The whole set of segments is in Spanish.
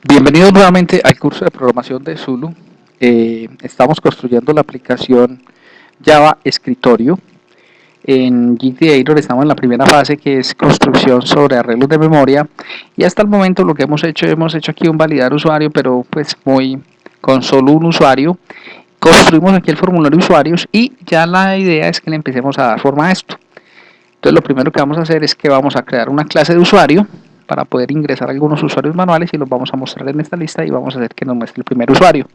Bienvenidos nuevamente al curso de programación de Zulu. Estamos construyendo la aplicación Java Escritorio. En GTAtor estamos en la primera fase, que es construcción sobre arreglos de memoria, y hasta el momento lo que hemos hecho aquí un validar usuario, pero pues muy con solo un usuario. Construimos aquí el formulario de usuarios y ya la idea es que le empecemos a dar forma a esto. Entonces lo primero que vamos a hacer es que vamos a crear una clase de usuario para poder ingresar algunos usuarios manuales, y los vamos a mostrar en esta lista, y vamos a hacer que nos muestre el primer usuario.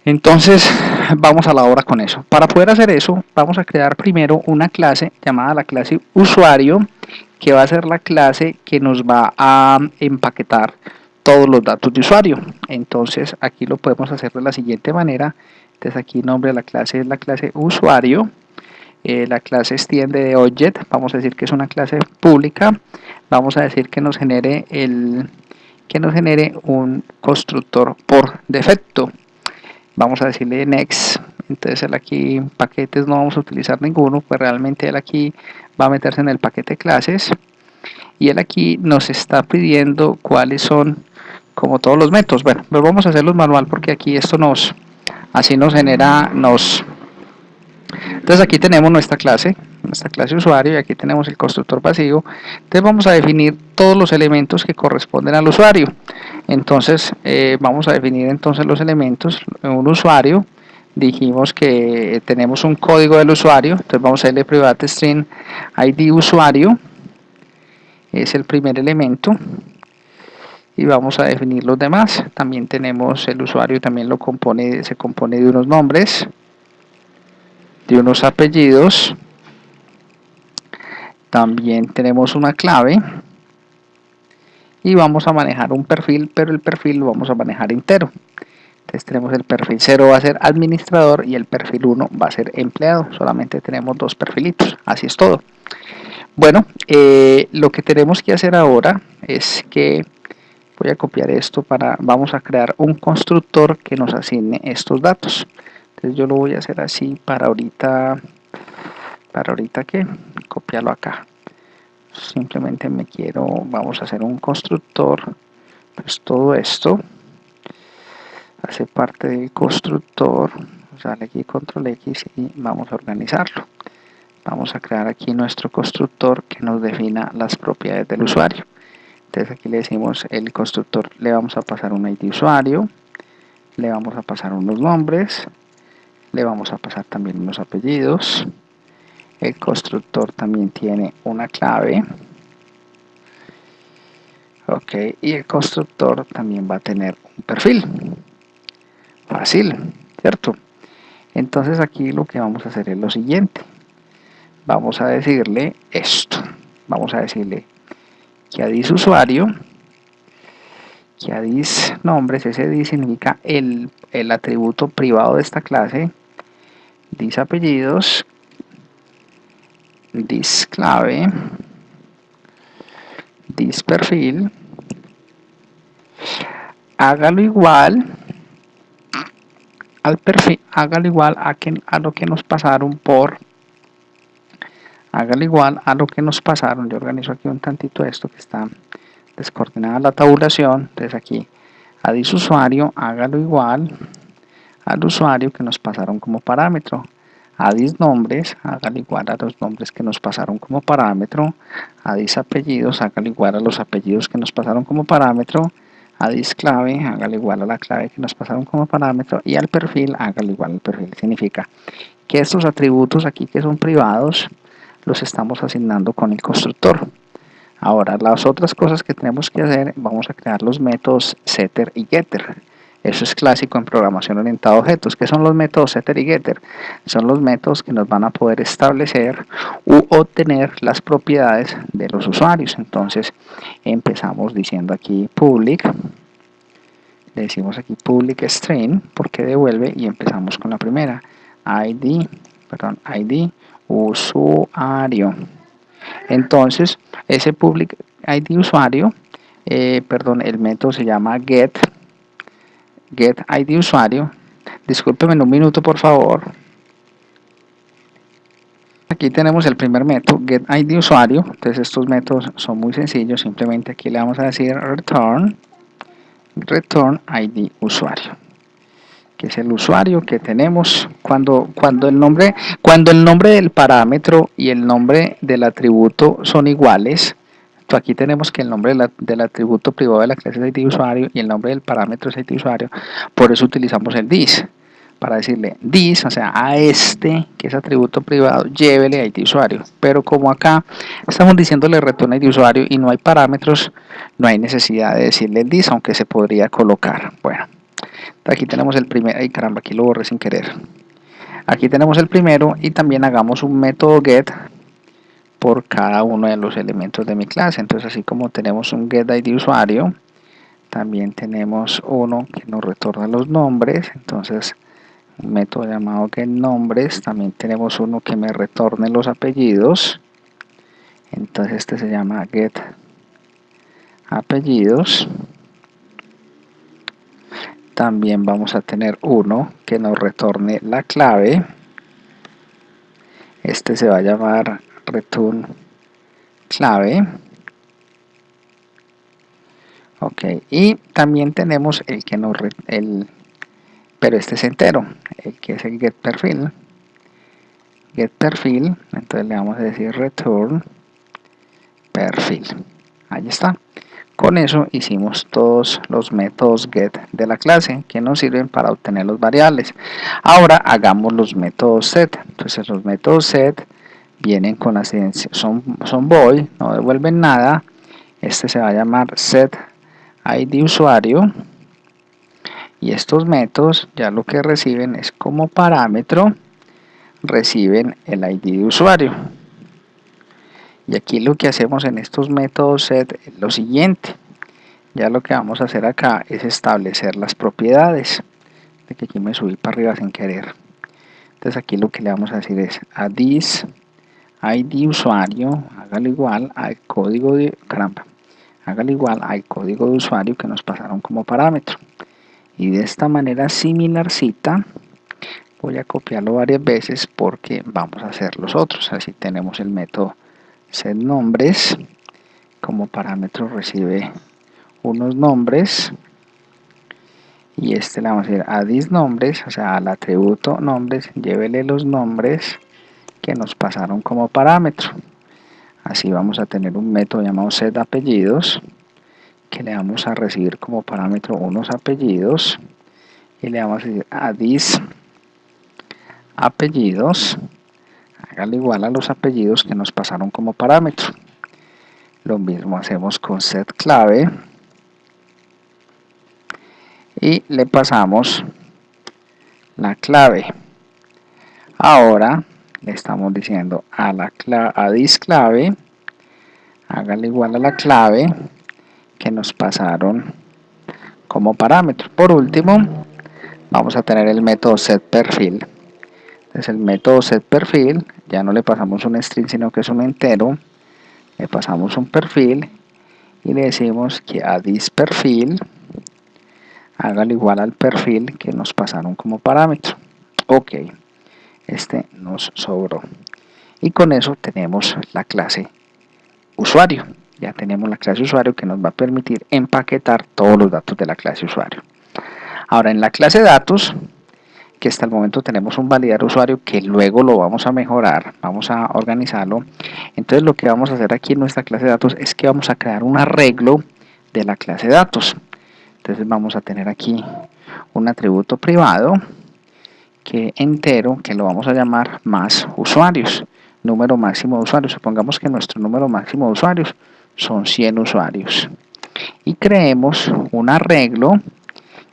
Entonces vamos a la obra con eso. Para poder hacer eso, vamos a crear primero una clase llamada la clase usuario, que va a ser la clase que nos va a empaquetar todos los datos de usuario. Entonces aquí lo podemos hacer de la siguiente manera. Entonces aquí el nombre de la clase es la clase usuario. La clase extiende de object, vamos a decir que es una clase pública. Vamos a decir que nos genere un constructor por defecto. Vamos a decirle next. Entonces él aquí paquetes no vamos a utilizar ninguno, pues realmente él aquí va a meterse en el paquete clases, y él aquí nos está pidiendo cuáles son, como todos los métodos. Bueno, pues vamos a hacerlos manual, porque aquí esto así nos genera, entonces aquí tenemos nuestra clase usuario, y aquí tenemos el constructor vacío. Entonces vamos a definir todos los elementos que corresponden al usuario. Entonces vamos a definir entonces los elementos. Un usuario, dijimos que tenemos un código del usuario, entonces vamos a darle private string id usuario, es el primer elemento, y vamos a definir los demás. También tenemos el usuario, también se compone de unos nombres, de unos apellidos. También tenemos una clave, y vamos a manejar un perfil, pero el perfil lo vamos a manejar entero. Entonces tenemos el perfil 0 va a ser administrador, y el perfil 1 va a ser empleado. Solamente tenemos dos perfilitos, así es todo. Bueno, lo que tenemos que hacer ahora es que voy a copiar esto vamos a crear un constructor que nos asigne estos datos. Entonces yo lo voy a hacer así para ahorita que copiarlo acá. Simplemente vamos a hacer un constructor, pues todo esto hace parte del constructor. Sale aquí control X y vamos a organizarlo. Vamos a crear aquí nuestro constructor que nos defina las propiedades del usuario. Entonces aquí le decimos el constructor, le vamos a pasar un ID usuario, le vamos a pasar unos nombres, le vamos a pasar también unos apellidos. El constructor también tiene una clave. Ok, y el constructor también va a tener un perfil. Fácil, ¿cierto? Entonces aquí lo que vamos a hacer es lo siguiente. Vamos a decirle esto. Vamos a decirle que adis usuario, que adis nombres, ese dis significa el atributo privado de esta clase, dis apellidos, dis clave, dis perfil, hágalo igual al perfil, hágalo igual a lo que nos pasaron yo organizo aquí un tantito esto, que está descoordinada la tabulación. Entonces aquí adis usuario, hágalo igual al usuario que nos pasaron como parámetro. Adis nombres, hágalo igual a los nombres que nos pasaron como parámetro. Adis apellidos, hágalo igual a los apellidos que nos pasaron como parámetro. Adis clave, hágalo igual a la clave que nos pasaron como parámetro, y al perfil, hágalo igual al perfil. Significa que estos atributos aquí, que son privados, los estamos asignando con el constructor. Ahora, las otras cosas que tenemos que hacer, vamos a crear los métodos setter y getter. Eso es clásico en programación orientada a objetos. ¿Qué son los métodos setter y getter? Son los métodos que nos van a poder establecer u obtener las propiedades de los usuarios. Entonces empezamos diciendo aquí public, le decimos aquí public string porque devuelve, y empezamos con la primera, id usuario. Entonces ese public id usuario, el método se llama get id usuario. Discúlpeme un minuto, por favor. Aquí tenemos el primer método, get id usuario. Entonces estos métodos son muy sencillos. Simplemente aquí le vamos a decir return return ID usuario, que es el usuario que tenemos cuando el nombre del parámetro y el nombre del atributo son iguales. Aquí tenemos que el nombre del atributo privado de la clase es ID usuario y el nombre del parámetro es ID usuario, por eso utilizamos el this, para decirle this, o sea, a este, que es atributo privado, llévele ID usuario. Pero como acá estamos diciéndole return ID usuario y no hay parámetros, no hay necesidad de decirle el this, aunque se podría colocar. Bueno, aquí tenemos el primer, ay caramba, aquí lo borré sin querer. Aquí tenemos el primero y también hagamos un método get por cada uno de los elementos de mi clase. Entonces, así como tenemos un get ID usuario, también tenemos uno que nos retorna los nombres. Entonces, un método llamado getNombres. También tenemos uno que me retorne los apellidos. Entonces, este se llama getApellidos. También vamos a tener uno que nos retorne la clave. Este se va a llamar return clave. Ok, y también tenemos el que nos pero este es entero, el que es el getPerfil. GetPerfil, entonces le vamos a decir return perfil. Ahí está. Con eso hicimos todos los métodos get de la clase que nos sirven para obtener los variables. Ahora hagamos los métodos set. Entonces los métodos set vienen con la son void, no devuelven nada. Este se va a llamar set ID usuario. Y estos métodos ya lo que reciben es como parámetro, reciben el ID de usuario. Y aquí lo que hacemos en estos métodos set es lo siguiente. Ya lo que vamos a hacer acá es establecer las propiedades. De que aquí me subí para arriba sin querer. Entonces aquí lo que le vamos a decir es a this ID usuario, hágalo igual al código de hágalo igual al código de usuario que nos pasaron como parámetro. Y de esta manera similarcita voy a copiarlo varias veces porque vamos a hacer los otros. Así tenemos el método setNombres, como parámetro recibe unos nombres, y este le vamos a decir a thisNombres, o sea al atributo nombres, llévele los nombres que nos pasaron como parámetro. Así vamos a tener un método llamado setApellidos, que le vamos a recibir como parámetro unos apellidos, y le vamos a decir a thisApellidos, hágale igual a los apellidos que nos pasaron como parámetro. Lo mismo hacemos con setClave y le pasamos la clave. Ahora le estamos diciendo a thisClave, hágale igual a la clave que nos pasaron como parámetro. Por último, vamos a tener el método setPerfil. Entonces el método setPerfil, ya no le pasamos un string sino que es un entero, le pasamos un perfil y le decimos que a thisPerfil hágalo igual al perfil que nos pasaron como parámetro. Ok, este nos sobró. Y con eso tenemos la clase usuario. Ya tenemos la clase usuario que nos va a permitir empaquetar todos los datos de la clase usuario. Ahora en la clase datos, que hasta el momento tenemos un validar usuario que luego lo vamos a mejorar, vamos a organizarlo. Entonces lo que vamos a hacer aquí en nuestra clase de datos es que vamos a crear un arreglo de la clase de datos. Entonces vamos a tener aquí un atributo privado que entero, que lo vamos a llamar más usuarios, número máximo de usuarios. Supongamos que nuestro número máximo de usuarios son 100 usuarios. Y creemos un arreglo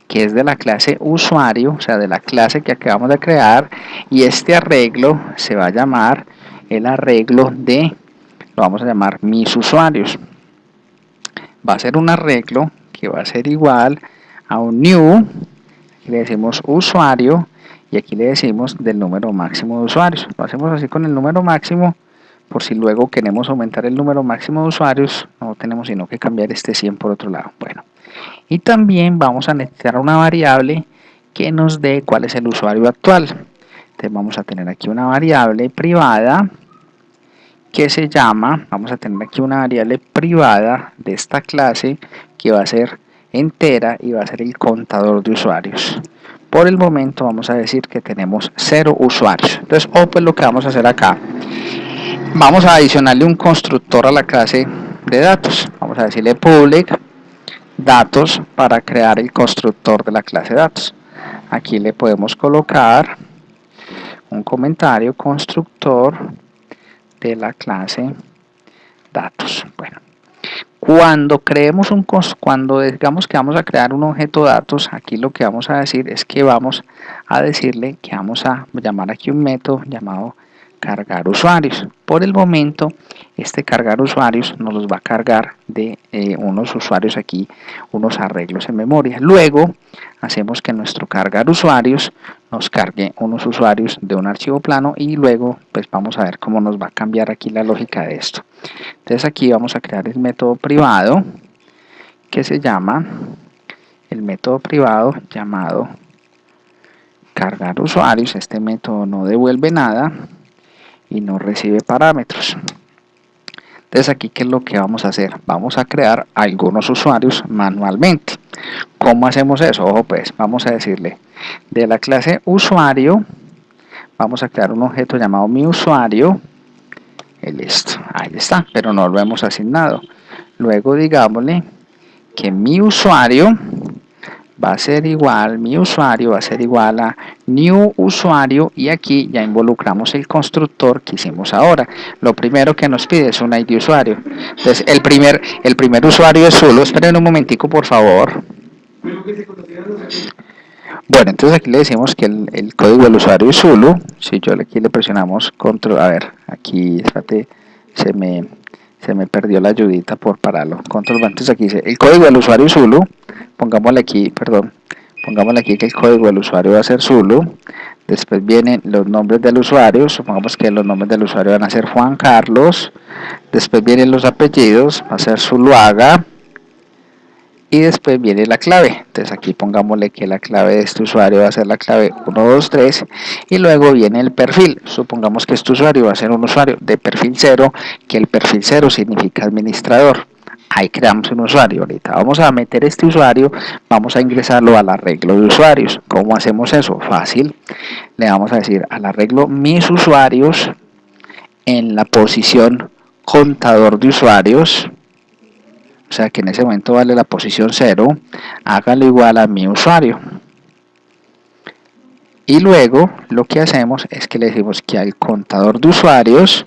que es de la clase usuario, o sea, de la clase que acabamos de crear, y este arreglo se va a llamar el arreglo de, lo vamos a llamar mis usuarios. Va a ser un arreglo que va a ser igual a un new, aquí le decimos usuario, y aquí le decimos del número máximo de usuarios. Lo hacemos así con el número máximo, por si luego queremos aumentar el número máximo de usuarios, no tenemos sino que cambiar este 100 por otro lado. Bueno, y también vamos a necesitar una variable que nos dé cuál es el usuario actual. Entonces vamos a tener aquí una variable privada que se llama, vamos a tener aquí una variable privada de esta clase que va a ser entera y va a ser el contador de usuarios. Por el momento vamos a decir que tenemos 0 usuarios. Entonces, pues lo que vamos a hacer acá, vamos a adicionarle un constructor a la clase de datos. Vamos a decirle public datos para crear el constructor de la clase de datos. Aquí le podemos colocar un comentario constructor de la clase datos. Bueno, cuando digamos que vamos a crear un objeto datos, aquí lo que vamos a decir es que vamos a decirle que vamos a llamar aquí un método llamado cargar usuarios. Por el momento, este cargar usuarios nos los va a cargar de unos usuarios aquí, unos arreglos en memoria. Luego, hacemos que nuestro cargar usuarios nos cargue unos usuarios de un archivo plano y luego pues vamos a ver cómo nos va a cambiar aquí la lógica de esto. Entonces aquí vamos a crear el método privado que se llama el método privado llamado cargar usuarios. Este método no devuelve nada y no recibe parámetros. Entonces aquí, ¿qué es lo que vamos a hacer? Vamos a crear algunos usuarios manualmente. ¿Cómo hacemos eso? Ojo pues, vamos a decirle de la clase usuario, vamos a crear un objeto llamado mi usuario, listo, ahí está, pero no lo hemos asignado. Luego digámosle que mi usuario va a ser igual, mi usuario va a ser igual a new usuario y aquí ya involucramos el constructor que hicimos ahora. Lo primero que nos pide es un ID usuario. Entonces el primer usuario es Zulu. Esperen un momentico por favor. Bueno, entonces aquí le decimos que el código del usuario es Zulu. Si yo aquí le presionamos control, a ver, aquí espérate, se me perdió la ayudita por pararlo. Control, entonces aquí dice el código del usuario es Zulu. Pongámosle aquí que el código del usuario va a ser Zulu. Después vienen los nombres del usuario. Supongamos que los nombres del usuario van a ser Juan Carlos. Después vienen los apellidos, va a ser Zuluaga. Y después viene la clave. Entonces aquí pongámosle que la clave de este usuario va a ser la clave 123. Y luego viene el perfil. Supongamos que este usuario va a ser un usuario de perfil 0, que el perfil 0 significa administrador. Ahí creamos un usuario. Ahorita vamos a meter este usuario, vamos a ingresarlo al arreglo de usuarios. ¿Cómo hacemos eso? Fácil. Le vamos a decir al arreglo mis usuarios en la posición contador de usuarios. O sea que en ese momento vale la posición 0, hágalo igual a mi usuario. Y luego lo que hacemos es que le decimos que al contador de usuarios,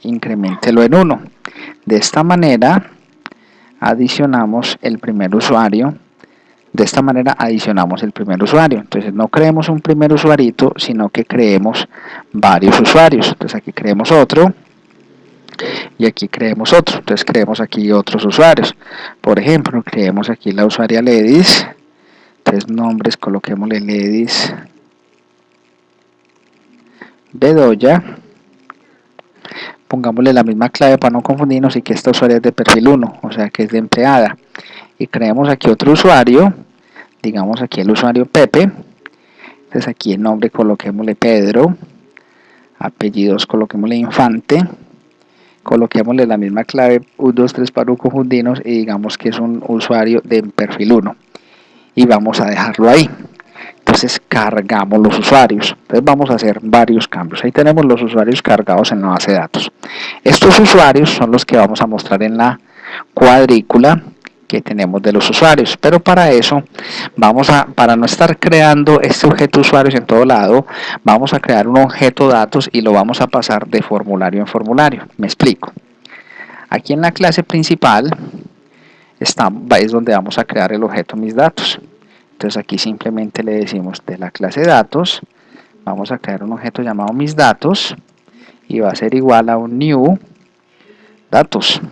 increméntelo en 1. De esta manera adicionamos el primer usuario. Entonces no creemos un primer usuarito, sino que creemos varios usuarios. Entonces aquí creemos otro. Y aquí creemos otro, entonces creemos aquí otros usuarios. Por ejemplo, creemos aquí la usuaria Ledis. Entonces nombres, coloquémosle Ledis Bedoya. Pongámosle la misma clave para no confundirnos y que esta usuaria es de perfil 1, o sea que es de empleada. Y creemos aquí otro usuario, digamos aquí el usuario Pepe. Entonces aquí el nombre coloquémosle Pedro, apellidos coloquémosle Infante. Coloquémosle la misma clave 1, 2, 3 para no confundirnos y digamos que es un usuario de perfil 1 y vamos a dejarlo ahí. Entonces cargamos los usuarios. Entonces vamos a hacer varios cambios. Ahí tenemos los usuarios cargados en la base de datos. Estos usuarios son los que vamos a mostrar en la cuadrícula que tenemos de los usuarios, pero para eso para no estar creando este objeto usuarios en todo lado, vamos a crear un objeto datos y lo vamos a pasar de formulario en formulario. Me explico. Aquí en la clase principal es donde vamos a crear el objeto mis datos. Entonces aquí simplemente le decimos de la clase datos, vamos a crear un objeto llamado mis datos y va a ser igual a un new datos.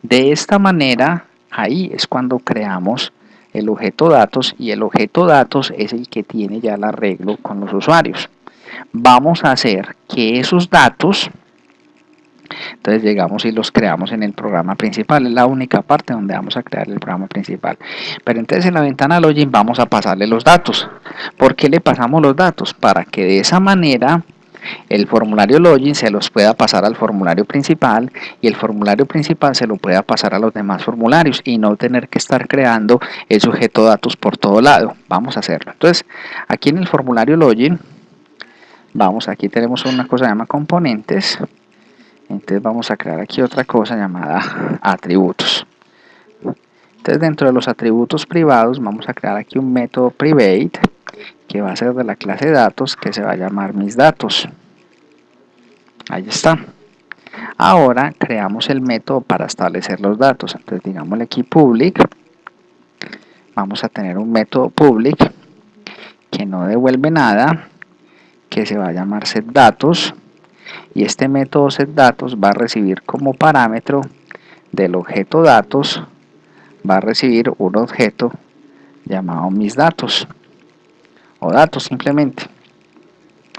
De esta manera, ahí es cuando creamos el objeto datos y el objeto datos es el que tiene ya el arreglo con los usuarios. Vamos a hacer que esos datos, entonces llegamos y los creamos en el programa principal, es la única parte donde vamos a crear el programa principal. Pero entonces en la ventana login vamos a pasarle los datos. ¿Por qué le pasamos los datos? Para que de esa manera el formulario login se los pueda pasar al formulario principal y el formulario principal se lo pueda pasar a los demás formularios y no tener que estar creando el sujeto datos por todo lado. Vamos a hacerlo. Entonces, aquí en el formulario login, aquí tenemos una cosa que se llama componentes. Entonces vamos a crear aquí otra cosa llamada atributos. Entonces dentro de los atributos privados vamos a crear aquí un método private que va a ser de la clase datos, que se va a llamar mis datos. Ahí está. Ahora creamos el método para establecer los datos. Entonces digámosle aquí public. Vamos a tener un método public que no devuelve nada, que se va a llamar setDatos. Y este método setDatos va a recibir como parámetro del objeto datos, va a recibir un objeto llamado mis datos o datos simplemente.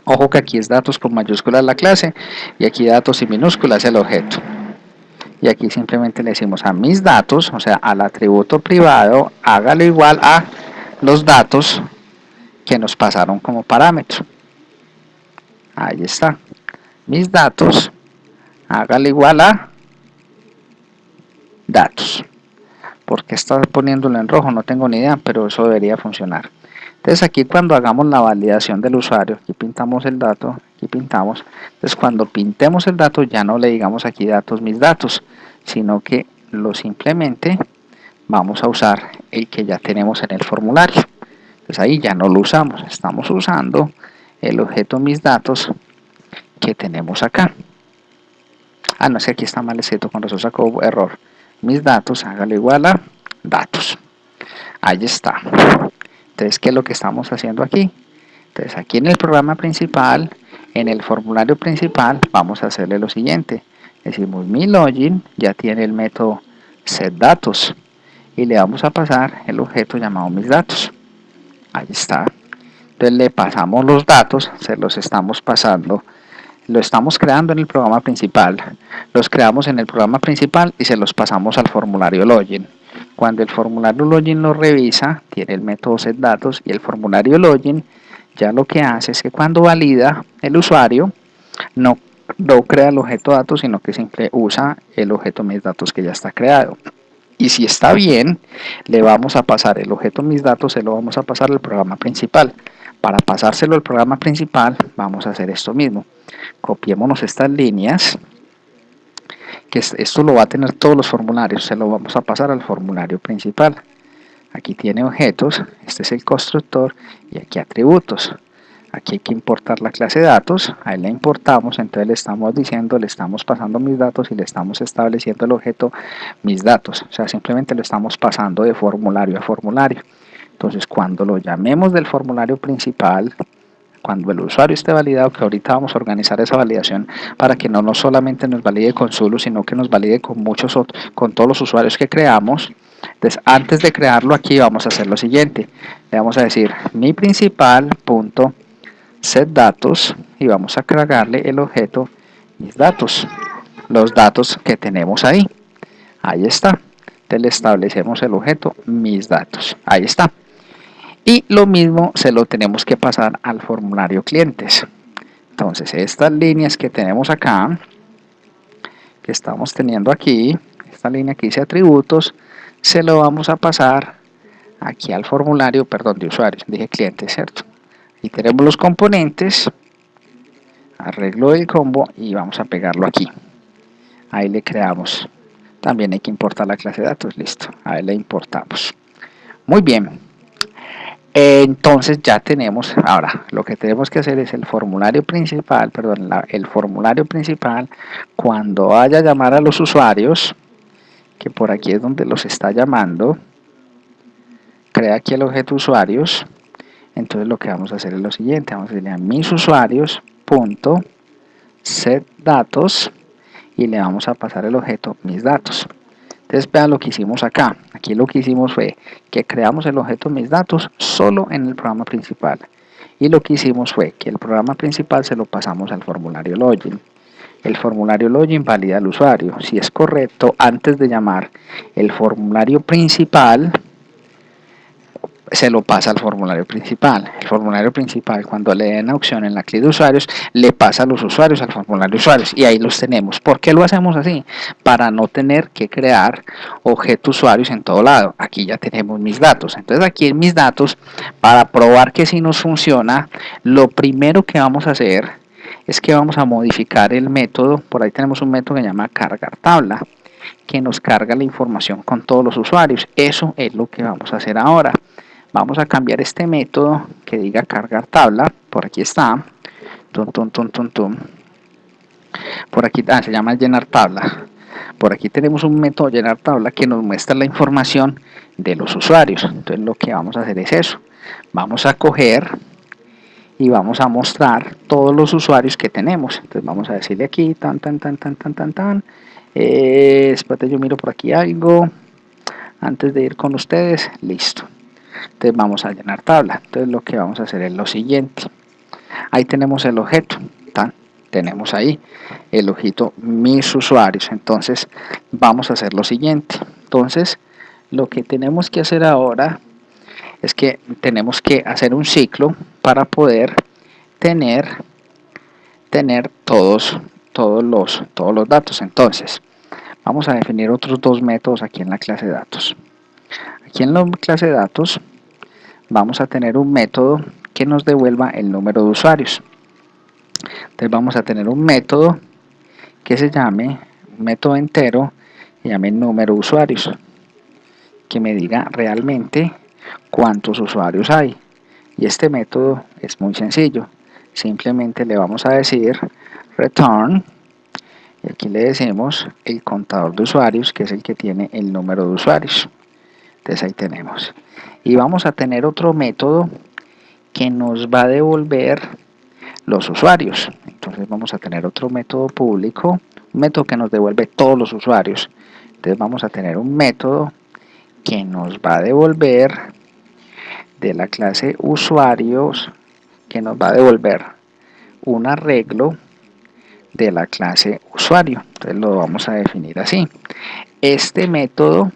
Ojo que aquí es datos con mayúsculas la clase y aquí datos y minúsculas el objeto. Y aquí simplemente le decimos a mis datos, o sea, al atributo privado, hágalo igual a los datos que nos pasaron como parámetro. Ahí está. Mis datos, hágalo igual a datos. ¿Por qué está poniéndolo en rojo? No tengo ni idea, pero eso debería funcionar. Entonces aquí cuando hagamos la validación del usuario, aquí pintamos el dato, aquí pintamos. Entonces cuando pintemos el dato ya no le digamos aquí datos mis datos, sino que lo simplemente vamos a usar el que ya tenemos en el formulario. Entonces ahí ya no lo usamos, estamos usando el objeto mis datos que tenemos acá. Ah, no, es que aquí está mal escrito, con razón sacó error. Mis datos, hágalo igual a datos. Ahí está. Entonces, ¿qué es lo que estamos haciendo aquí? Entonces, aquí en el programa principal, en el formulario principal, vamos a hacerle lo siguiente. Decimos mi login, ya tiene el método setDatos y le vamos a pasar el objeto llamado mis datos. Ahí está. Entonces le pasamos los datos, se los estamos pasando. Lo estamos creando en el programa principal, los creamos en el programa principal y se los pasamos al formulario login. Cuando el formulario login lo revisa, tiene el método setDatos y el formulario login ya lo que hace es que cuando valida el usuario, no crea el objeto datos, sino que siempre usa el objeto mis datos que ya está creado. Y si está bien, le vamos a pasar el objeto mis datos, se lo vamos a pasar al programa principal. Para pasárselo al programa principal, vamos a hacer esto mismo. Copiémonos estas líneas, que esto lo va a tener todos los formularios, se lo vamos a pasar al formulario principal. Aquí tiene objetos, este es el constructor y aquí atributos. Aquí hay que importar la clase datos, ahí la importamos, entonces le estamos diciendo, le estamos pasando mis datos y le estamos estableciendo el objeto mis datos. O sea, simplemente lo estamos pasando de formulario a formulario. Entonces, cuando lo llamemos del formulario principal, cuando el usuario esté validado, que ahorita vamos a organizar esa validación para que no solamente nos valide con Zulu, sino que nos valide con muchos otros, con todos los usuarios que creamos. Entonces, antes de crearlo aquí vamos a hacer lo siguiente. Le vamos a decir mi principal punto setDatos y vamos a cargarle el objeto mis datos, los datos que tenemos ahí. Ahí está. Entonces le establecemos el objeto mis datos. Ahí está. Y lo mismo se lo tenemos que pasar al formulario clientes. Entonces estas líneas que tenemos acá, que estamos teniendo aquí, esta línea que dice atributos, se lo vamos a pasar aquí al formulario, perdón, de usuarios, dije clientes, ¿cierto? Y tenemos los componentes, arreglo del combo y vamos a pegarlo aquí. Ahí le creamos. También hay que importar la clase de datos, listo. Ahí le importamos. Muy bien. Entonces ya tenemos, ahora lo que tenemos que hacer es el formulario principal, perdón, el formulario principal, cuando vaya a llamar a los usuarios, que por aquí es donde los está llamando, crea aquí el objeto usuarios. Entonces lo que vamos a hacer es lo siguiente, vamos a decirle a mis usuarios punto setDatos y le vamos a pasar el objeto mis datos. Entonces vean lo que hicimos acá. Aquí lo que hicimos fue que creamos el objeto mis datos solo en el programa principal. Y lo que hicimos fue que el programa principal se lo pasamos al formulario login. El formulario login valida al usuario. Si es correcto, antes de llamar el formulario principal, se lo pasa al formulario principal. El formulario principal, cuando le den la opción en la clic de usuarios, le pasa a los usuarios al formulario de usuarios y ahí los tenemos. ¿Por qué lo hacemos así? Para no tener que crear objetos usuarios en todo lado. Aquí ya tenemos mis datos. Entonces aquí en mis datos, para probar que si nos funciona, lo primero que vamos a hacer es que vamos a modificar el método. Por ahí tenemos un método que se llama cargar tabla, que nos carga la información con todos los usuarios. Eso es lo que vamos a hacer ahora. Vamos a cambiar este método que diga cargar tabla. Por aquí está. Tum, tum, tum, tum, tum. Por aquí se llama llenar tabla. Por aquí tenemos un método llenar tabla que nos muestra la información de los usuarios. Entonces lo que vamos a hacer es eso. Vamos a coger y vamos a mostrar todos los usuarios que tenemos. Entonces vamos a decirle aquí tan. Espérate, yo miro por aquí algo antes de ir con ustedes. Listo. Entonces vamos a llenar tabla. Entonces lo que vamos a hacer es lo siguiente. Ahí tenemos el objeto. Tenemos ahí el objeto mis usuarios. Entonces vamos a hacer lo siguiente. Entonces lo que tenemos que hacer ahora es que tenemos que hacer un ciclo para poder tener todos los datos. Entonces vamos a definir otros dos métodos aquí en la clase de datos. Aquí en la clase de datos vamos a tener un método que nos devuelva el número de usuarios. Entonces vamos a tener un método que se llame, un método entero, que llame número de usuarios, que me diga realmente cuántos usuarios hay. Y este método es muy sencillo. Simplemente le vamos a decir return, y aquí le decimos el contador de usuarios, que es el que tiene el número de usuarios. Entonces ahí tenemos. Y vamos a tener otro método que nos va a devolver los usuarios. Entonces vamos a tener otro método público, un método que nos devuelve todos los usuarios. Entonces vamos a tener un método que nos va a devolver de la clase usuarios, que nos va a devolver un arreglo de la clase usuario. Entonces lo vamos a definir así. Este método,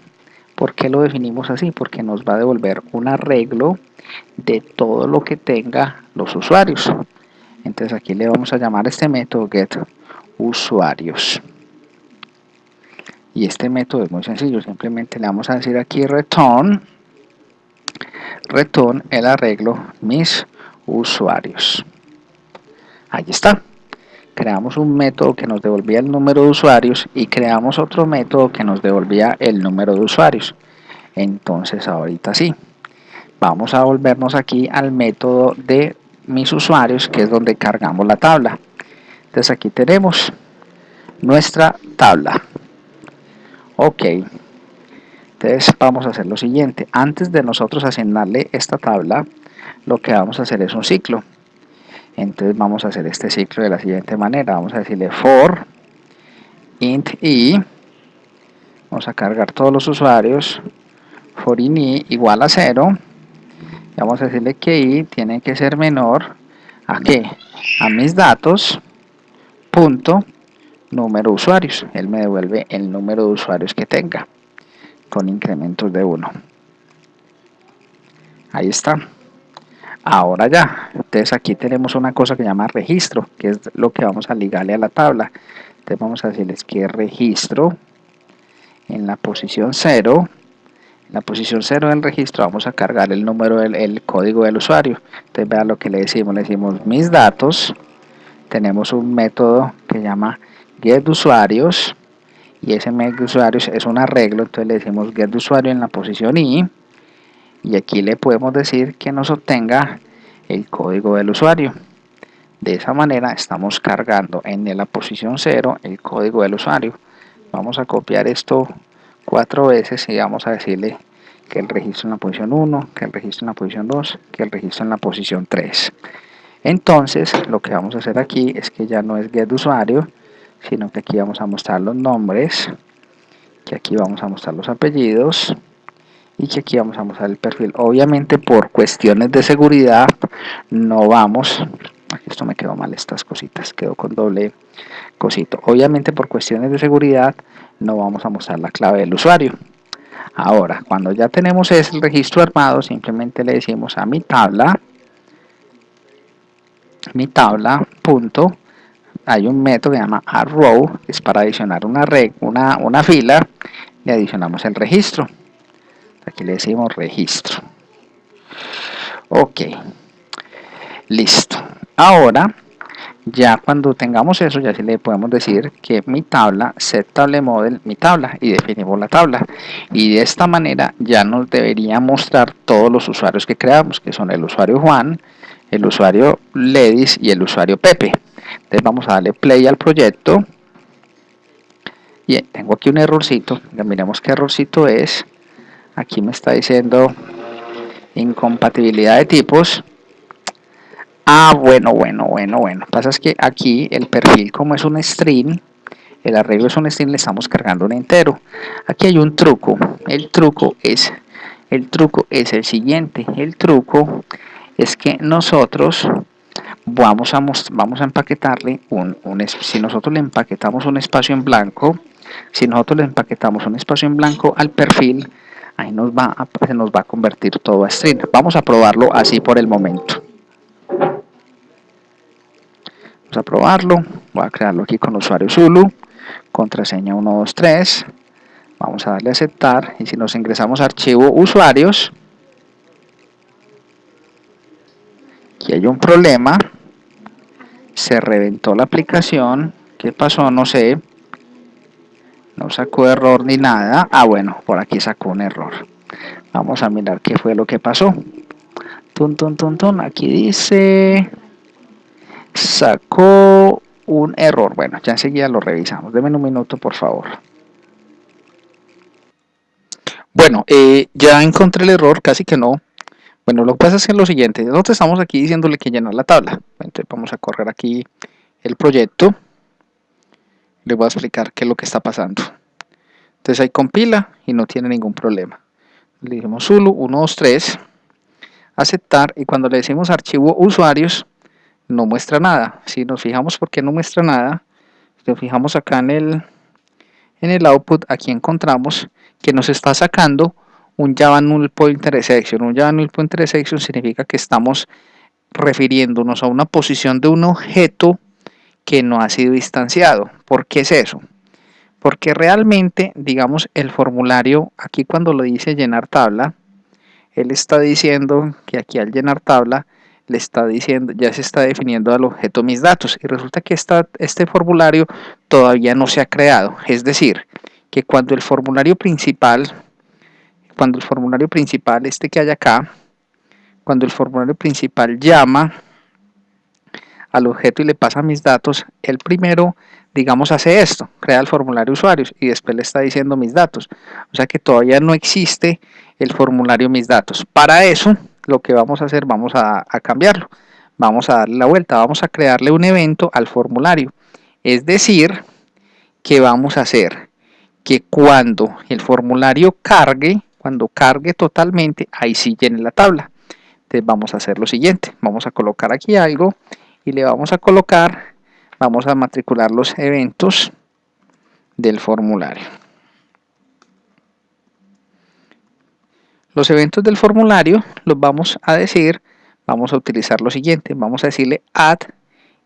¿por qué lo definimos así? Porque nos va a devolver un arreglo de todo lo que tenga los usuarios. Entonces aquí le vamos a llamar a este método getUsuarios. Y este método es muy sencillo, simplemente le vamos a decir aquí return el arreglo mis usuarios. Ahí está. Creamos un método que nos devolvía el número de usuarios y creamos otro método que nos devolvía el número de usuarios. Entonces ahorita sí, vamos a volvernos aquí al método de mis usuarios, que es donde cargamos la tabla. Entonces aquí tenemos nuestra tabla. Ok, entonces vamos a hacer lo siguiente. Antes de nosotros asignarle esta tabla, lo que vamos a hacer es un ciclo. Entonces vamos a hacer este ciclo de la siguiente manera. Vamos a decirle for int i, vamos a cargar todos los usuarios, for int i igual a 0. Y vamos a decirle que i tiene que ser menor a ¿qué? A mis datos, punto, número de usuarios. Él me devuelve el número de usuarios que tenga, con incrementos de 1. Ahí está. Ahora ya, entonces aquí tenemos una cosa que se llama registro, que es lo que vamos a ligarle a la tabla. Entonces vamos a decirles que registro en la posición 0. En la posición 0 del registro vamos a cargar el número, el código del usuario. Entonces vean lo que le decimos mis datos. Tenemos un método que se llama getUsuarios, y ese getUsuarios es un arreglo. Entonces le decimos getUsuario en la posición i, y aquí le podemos decir que nos obtenga el código del usuario. De esa manera estamos cargando en la posición 0 el código del usuario. Vamos a copiar esto 4 veces y vamos a decirle que el registro en la posición 1, que el registro en la posición 2, que el registro en la posición 3. Entonces lo que vamos a hacer aquí es que ya no es getUsuario, sino que aquí vamos a mostrar los nombres, que aquí vamos a mostrar los apellidos, y que aquí vamos a mostrar el perfil. Obviamente por cuestiones de seguridad no vamos, aquí esto me quedó mal, estas cositas, quedó con doble cosito. Obviamente por cuestiones de seguridad no vamos a mostrar la clave del usuario. Ahora, cuando ya tenemos el registro armado, simplemente le decimos a mi tabla punto, hay un método que se llama addRow, que es para adicionar una fila, y adicionamos el registro. Aquí le decimos registro. Ok, listo. Ahora, ya cuando tengamos eso, ya sí le podemos decir que mi tabla, setTableModel, mi tabla, y definimos la tabla. Y de esta manera ya nos debería mostrar todos los usuarios que creamos, que son el usuario Juan, el usuario Ledis y el usuario Pepe. Entonces vamos a darle play al proyecto. Y tengo aquí un errorcito, miremos qué errorcito es. Aquí me está diciendo incompatibilidad de tipos. Bueno. Pasa es que aquí el perfil, como es un string, el arreglo es un string, le estamos cargando un entero. Aquí hay un truco. El truco es el siguiente. El truco es que nosotros vamos a empaquetarle si nosotros le empaquetamos un espacio en blanco, al perfil, ahí se nos va a convertir todo a string. Vamos a probarlo así por el momento. Vamos a probarlo. Voy a crearlo aquí con usuario Zulu, contraseña 123. Vamos a darle a aceptar, y si nos ingresamos a archivo usuarios, aquí hay un problema, se reventó la aplicación. ¿Qué pasó? No sé, no sacó error ni nada. Bueno, por aquí sacó un error. Vamos a mirar qué fue lo que pasó. Aquí dice sacó un error. Bueno, ya enseguida lo revisamos. Denme un minuto, por favor. Bueno, ya encontré el error, casi que no. Bueno, lo que pasa es que es lo siguiente, nosotros estamos aquí diciéndole que llenar la tabla. Entonces vamos a correr aquí el proyecto. Les voy a explicar qué es lo que está pasando. Entonces ahí compila y no tiene ningún problema. Le decimos Zulu 123, aceptar, y cuando le decimos archivo usuarios, no muestra nada. Si nos fijamos por qué no muestra nada, si nos fijamos acá en el output, aquí encontramos que nos está sacando un Java Null Pointer Exception. Un Java Null Pointer Exception significa que estamos refiriéndonos a una posición de un objeto que no ha sido instanciado. ¿Por qué es eso? Porque realmente, digamos, el formulario, aquí cuando lo dice llenar tabla, él está diciendo que aquí al llenar tabla, le está diciendo, ya se está definiendo al objeto mis datos, y resulta que este formulario todavía no se ha creado. Es decir, que cuando el formulario principal, este que hay acá, cuando el formulario principal llama al objeto y le pasa mis datos, el primero, digamos, hace esto, crea el formulario usuarios y después le está diciendo mis datos. O sea que todavía no existe el formulario mis datos. Para eso, lo que vamos a hacer, vamos a cambiarlo. Vamos a darle la vuelta, vamos a crearle un evento al formulario. Es decir, que vamos a hacer que cuando el formulario cargue, cuando cargue totalmente, ahí sí llene la tabla. Entonces vamos a hacer lo siguiente, vamos a colocar aquí algo y le vamos a colocar, vamos a matricular los eventos del formulario. Los eventos del formulario los vamos a decir, vamos a utilizar lo siguiente, vamos a decirle add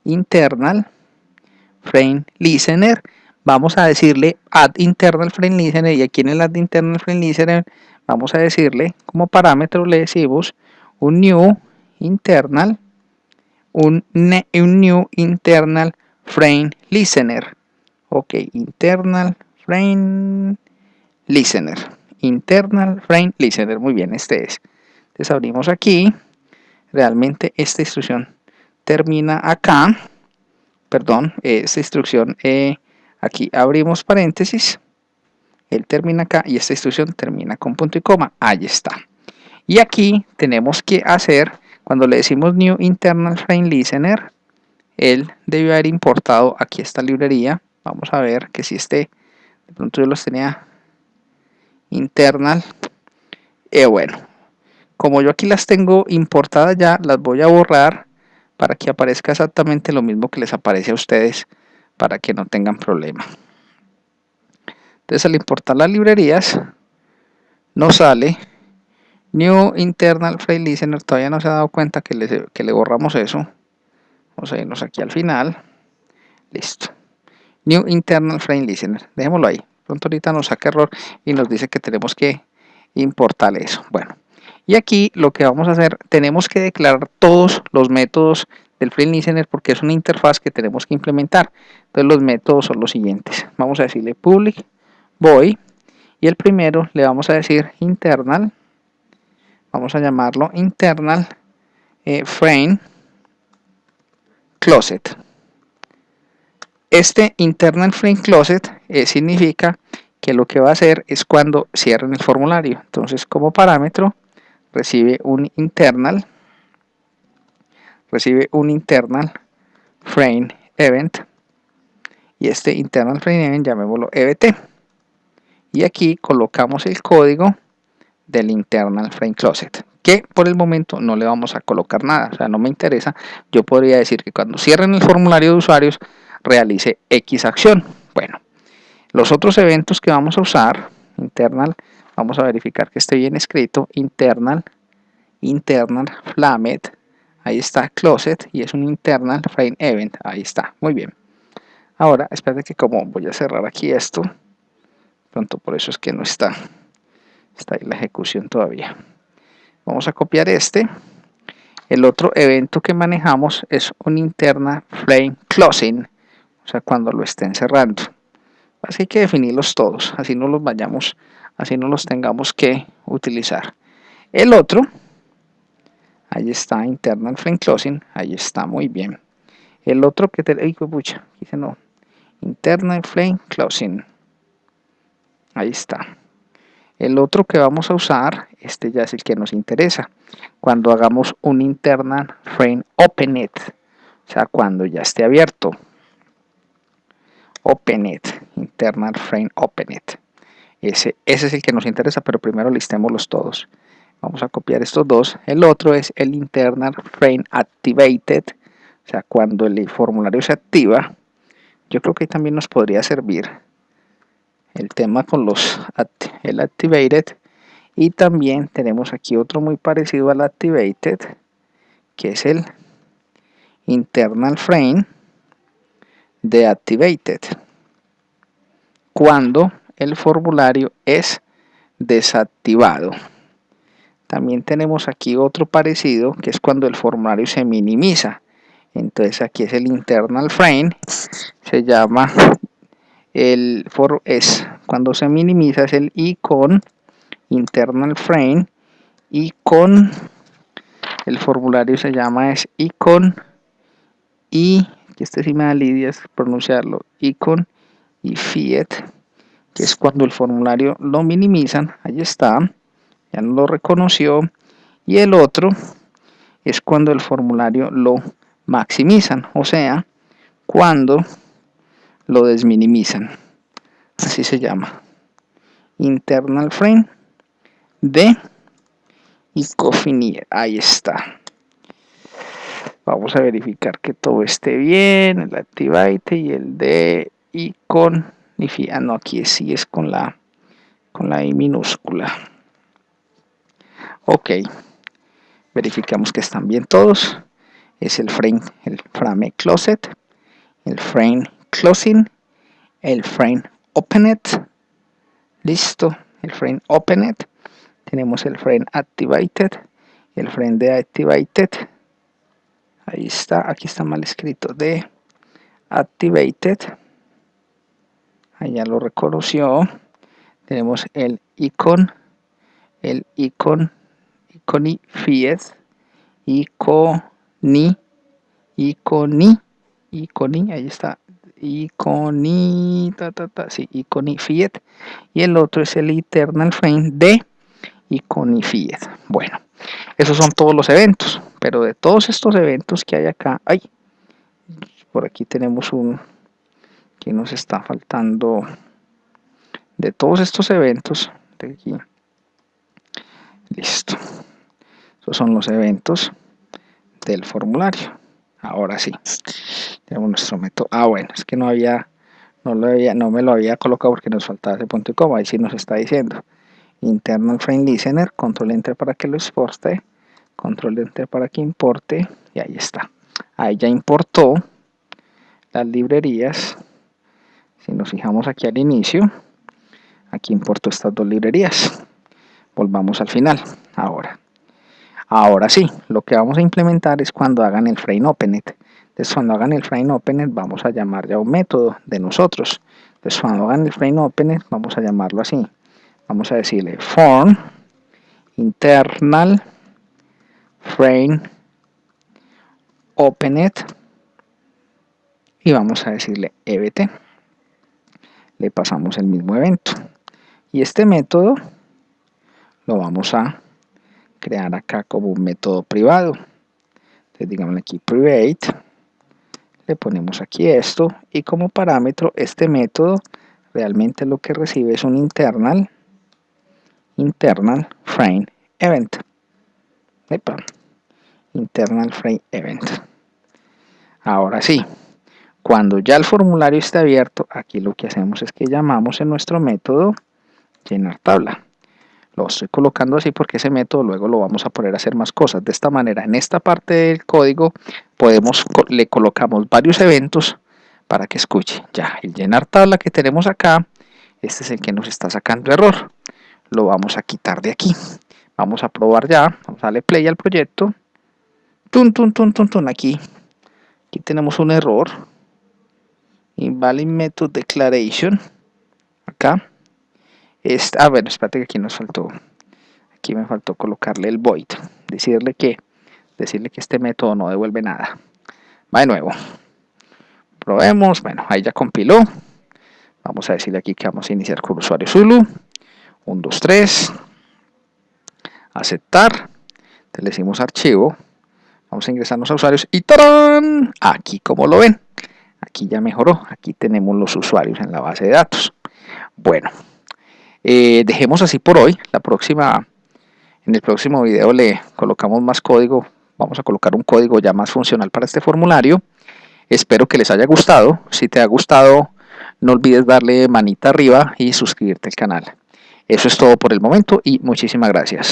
internal frame listener, vamos a decirle add internal frame listener, y aquí en el add internal frame listener vamos a decirle como parámetro, le decimos un new internal frame listener. Ok, internal frame listener, muy bien, este es. Entonces abrimos aquí, realmente esta instrucción termina acá, perdón, esta instrucción, aquí abrimos paréntesis, él termina acá y esta instrucción termina con punto y coma, ahí está. Y aquí tenemos que hacer, cuando le decimos new internal frame listener, él debió haber importado aquí esta librería. Vamos a ver que si de pronto yo los tenía internal. Bueno, como yo aquí las tengo importadas ya, las voy a borrar para que aparezca exactamente lo mismo que les aparece a ustedes, para que no tengan problema. Entonces al importar las librerías, nos sale New Internal Frame Listener. Todavía no se ha dado cuenta que le borramos eso. Vamos a irnos aquí al final. Listo. New Internal Frame Listener. Dejémoslo ahí. Pronto ahorita nos saca error y nos dice que tenemos que importar eso. Bueno, y aquí lo que vamos a hacer, tenemos que declarar todos los métodos del Frame Listener porque es una interfaz que tenemos que implementar. Entonces los métodos son los siguientes. Vamos a decirle public void y el primero le vamos a decir internal. Vamos a llamarlo internal frame closet. Este internal frame closet significa que lo que va a hacer es cuando cierren el formulario. Entonces, como parámetro recibe un internal frame event y este internal frame event llamémoslo EBT. Y aquí colocamos el código del internal frame closet, que por el momento no le vamos a colocar nada, o sea, no me interesa. Yo podría decir que cuando cierren el formulario de usuarios realice X acción. Bueno, los otros eventos que vamos a usar, internal, vamos a verificar que esté bien escrito, internal flamed, ahí está closet y es un internal frame event, ahí está, muy bien. Ahora, espérate que como voy a cerrar aquí esto, pronto por eso es que no está ahí la ejecución todavía. Vamos a copiar este. El otro evento que manejamos es un internal frame closing, o sea, cuando lo estén cerrando. Así que definirlos todos, así no los vayamos, así no los tengamos que utilizar. El otro, ahí está, internal frame closing, ahí está, muy bien. El otro que te, pucha, dice no, internal frame closing, ahí está. El otro que vamos a usar, este ya es el que nos interesa, cuando hagamos un internal frame opened, o sea, cuando ya esté abierto. Opened, internal frame opened. Ese es el que nos interesa, pero primero listémoslos todos. Vamos a copiar estos dos. El otro es el internal frame activated, o sea, cuando el formulario se activa. Yo creo que también nos podría servir el tema con el activated. Y también tenemos aquí otro muy parecido al activated, que es el internal frame deactivated, cuando el formulario es desactivado. También tenemos aquí otro parecido, que es cuando el formulario se minimiza. Entonces aquí es el internal frame, se llama el for es cuando se minimiza, es el icon internal frame, icon, el formulario se llama es icon y que este sí me da lidias pronunciarlo, icon y fiat, que es cuando el formulario lo minimizan. Ahí está, ya no lo reconoció. Y el otro es cuando el formulario lo maximizan, o sea, cuando lo desminimizan. Así se llama. Internal frame de icofinier. Ahí está. Vamos a verificar que todo esté bien. El activate y el de icon. No, aquí sí es con la I minúscula. Ok. Verificamos que están bien todos. Es el frame closet, el frame closing, el frame opened. Listo, el frame opened. Tenemos el frame activated, el frame deactivated. Ahí está, aquí está mal escrito, de activated. Ahí ya lo reconoció. Tenemos el iconified, iconi, ahí está, iconified, y el otro es el internal frame de iconified. Bueno, esos son todos los eventos, pero de todos estos eventos que hay acá, por aquí tenemos un que nos está faltando. De todos estos eventos de aquí, listo, estos son los eventos del formulario. Ahora sí, tenemos nuestro método. Bueno, es que no me lo había colocado porque nos faltaba ese punto y coma. Ahí sí nos está diciendo internal frame listener, control enter para que lo exporte, control enter para que importe, y ahí está. Ahí ya importó las librerías. Si nos fijamos aquí al inicio, aquí importó estas dos librerías. Volvamos al final. Ahora sí, lo que vamos a implementar es cuando hagan el frame opened. Entonces cuando hagan el frame opened vamos a llamar ya un método de nosotros. Entonces cuando hagan el frame opened vamos a llamarlo así. Vamos a decirle form internal frame opened y vamos a decirle ebt. Le pasamos el mismo evento. Y este método lo vamos a crear acá como un método privado. Entonces digamos aquí private, le ponemos aquí esto y como parámetro este método realmente lo que recibe es un internal frame event. Epa, internal frame event. Ahora sí, cuando ya el formulario esté abierto, aquí lo que hacemos es que llamamos en nuestro método llenar tabla. Lo estoy colocando así porque ese método luego lo vamos a poner a hacer más cosas. De esta manera, en esta parte del código le colocamos varios eventos para que escuche. Ya, el llenar tabla que tenemos acá, este es el que nos está sacando error. Lo vamos a quitar de aquí. Vamos a probar ya. Vamos a darle play al proyecto. Aquí tenemos un error. Invalid method declaration. Acá. Bueno, espérate que aquí nos faltó. Aquí me faltó colocarle el void. Decirle que este método no devuelve nada. Va de nuevo. Probemos. Bueno, ahí ya compiló. Vamos a decirle aquí que vamos a iniciar con usuario Zulu. 1, 2, 3. Aceptar. Entonces le decimos archivo. Vamos a ingresarnos a usuarios y ¡tarán! Aquí como lo ven. Aquí ya mejoró. Aquí tenemos los usuarios en la base de datos. Bueno. Dejemos así por hoy. En el próximo video le colocamos más código. Vamos a colocar un código ya más funcional para este formulario. Espero que les haya gustado. Si te ha gustado, no olvides darle manita arriba y suscribirte al canal. Eso es todo por el momento y muchísimas gracias.